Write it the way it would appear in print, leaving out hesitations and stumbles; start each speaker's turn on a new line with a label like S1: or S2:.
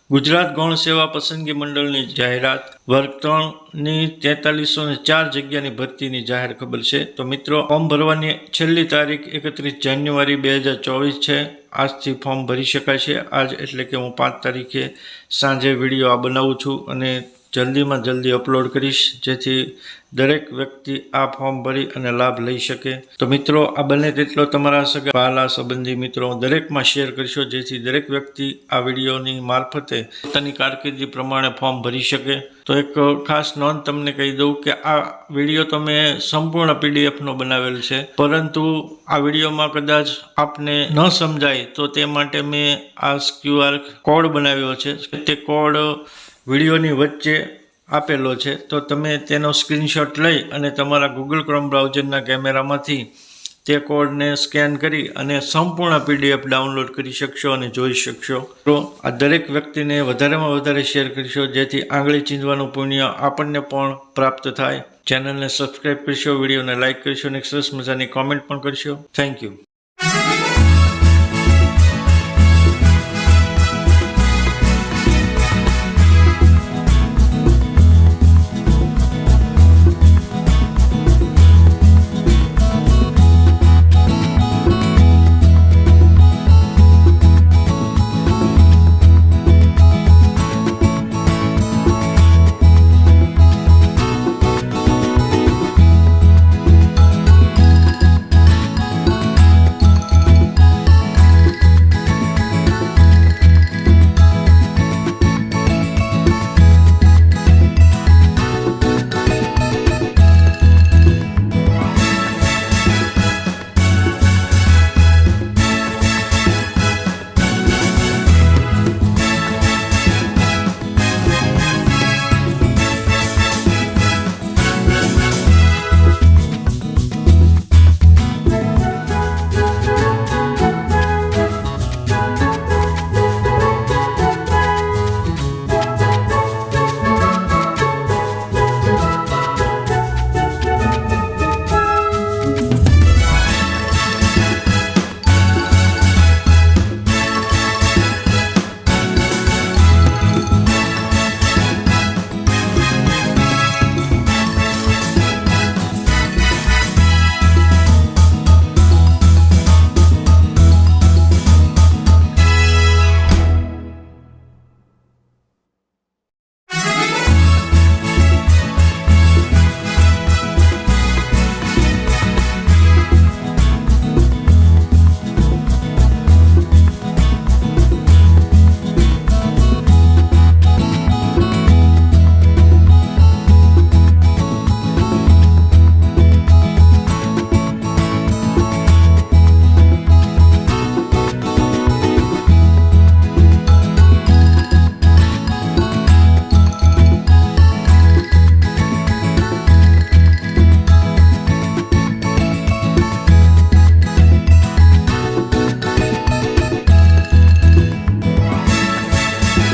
S1: ગુજરાત ગૌણ સેવા પસંદગી મંડળની જાહેરાત વર્ગ 3ની 4304 જગ્યાની ભરતીની જાહેર ખબર છે। તો મિત્રો, ફોર્મ ભરવાની છેલ્લી તારીખ 31 જાન્યુઆરી 2024 છે। આજથી ફોર્મ ભરી શકાય છે। આજ એટલે કે હું 5 તારીખે સાંજે વિડીયો આ બનાવું છું અને જલ્દીમાં જલ્દી અપલોડ કરીશ, જેથી દરેક વ્યક્તિ આ ફોર્મ ભરી અને લાભ લઈ શકે। તો મિત્રો, આ બને તેટલો તમારા સગા વહાલા સંબંધી મિત્રો દરેકમાં શેર કરશો, જેથી દરેક વ્યક્તિ આ વિડીયોની મારફતે પોતાની કારકિર્દી પ્રમાણે ફોર્મ ભરી શકે। તો એક ખાસ નોંધ તમને કહી દઉં કે આ વિડીયો તો મેં સંપૂર્ણ પીડીએફનો બનાવેલ છે, પરંતુ આ વિડીયોમાં કદાચ આપને ન સમજાય તો તે માટે મેં આ QR કોડ બનાવ્યો છે। તે કોડ વિડીયોની વચ્ચે આપેલો છે, તો તમે તેનો સ્ક્રીનશોટ લઈ અને તમારા ગૂગલ ક્રોમ બ્રાઉઝરના કેમેરામાંથી તે કોડને સ્કેન કરી અને સંપૂર્ણ PDF ડાઉનલોડ કરી શકશો અને જોઈ શકશો। તો આ દરેક વ્યક્તિને વધારેમાં વધારે શેર કરશો, જેથી આંગળી ચીંધવાનું પુણ્ય આપણને પણ પ્રાપ્ત થાય। ચેનલને સબસ્ક્રાઈબ કરશો, વિડીયોને લાઇક કરશો અને સરસ મજાની કોમેન્ટ પણ કરશો। Thank you.